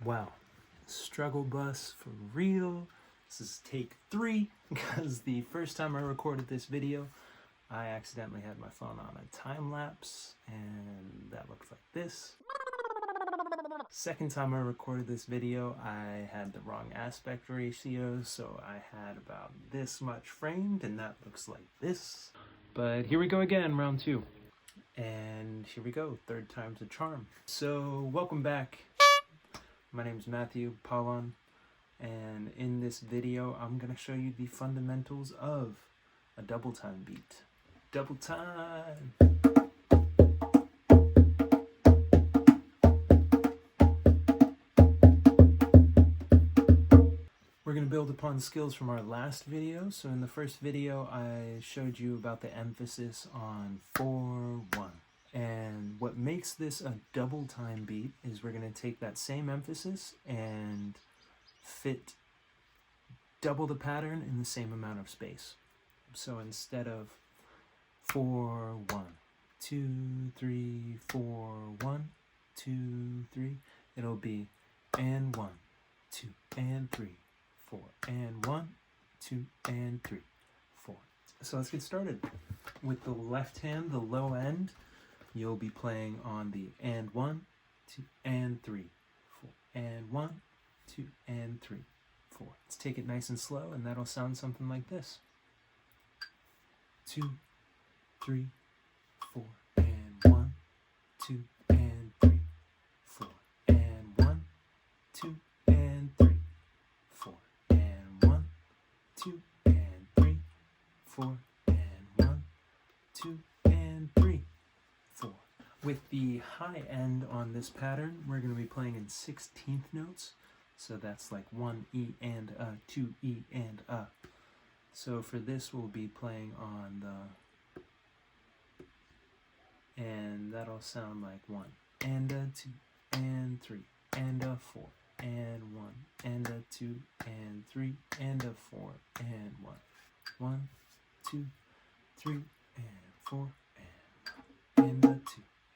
Wow, struggle bus for real. This is take 3 because the first time I recorded this video, I accidentally had my phone on a time lapse and that looks like this. Second time I recorded this video, I had the wrong aspect ratio, so I had about this much framed and that looks like this. But here we go again, round 2. And here we go, third time's a charm. So welcome back. My name is Matthew Pavan, and in this video I'm going to show you the fundamentals of a double time beat. Double time! We're going to build upon skills from our last video. So in the first video I showed you about the emphasis on 4-1. And what makes this a double time beat is we're going to take that same emphasis and fit double the pattern in the same amount of space. So instead of 4-1, 2, 3, 4, 1, 2, 3, it'll be and 1, 2, and 3, 4, and 1, 2, and 3, 4. So let's get started. With the left hand, the low end, you'll be playing on the and 1, 2, and 3, 4, and 1, 2, and 3, 4. Let's take it nice and slow, and that'll sound something like this. 2, 3, 4, and 1, 2, and 3, 4, and 1, 2, and 3, 4, and 1, 2, and 3, 4, and 1, 2, and 3, 4. With the high end on this pattern, we're going to be playing in 16th notes. So that's like 1 E and a, 2 E and a. So for this, we'll be playing on the, and that'll sound like 1 and a, 2 and 3 and a 4 and 1 and a 2 and 3 and a 4 and 1. 1, 2, 3 and 4 and a 2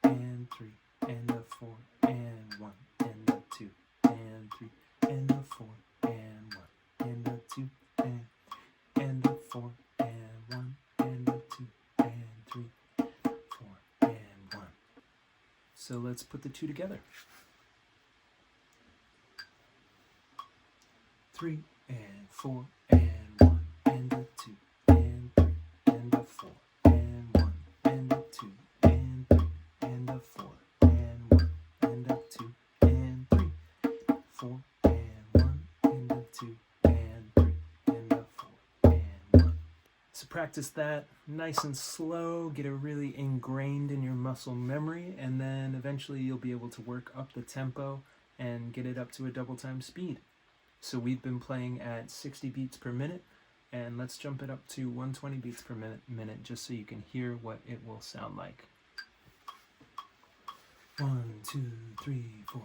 and 3 and a 4 and 1 and a 2 and 3 and a 4 and 1 and a 2 and a 4 and 1 and a 2 and 3, 4 and 1. So let's put the two together. 3 and 4 and 1 and a 2 and 3 and a 4 and 1 and a 2 and 3 and a 4 and 1 and a 2 and 3, 4 and 1 and a 2 and 3 and a 4 and 1. So practice that nice and slow, get it really ingrained in your muscle memory, and then eventually you'll be able to work up the tempo and get it up to a double time speed. So we've been playing at 60 beats per minute, and let's jump it up to 120 beats per minute just so you can hear what it will sound like. 1, 2, 3, 4.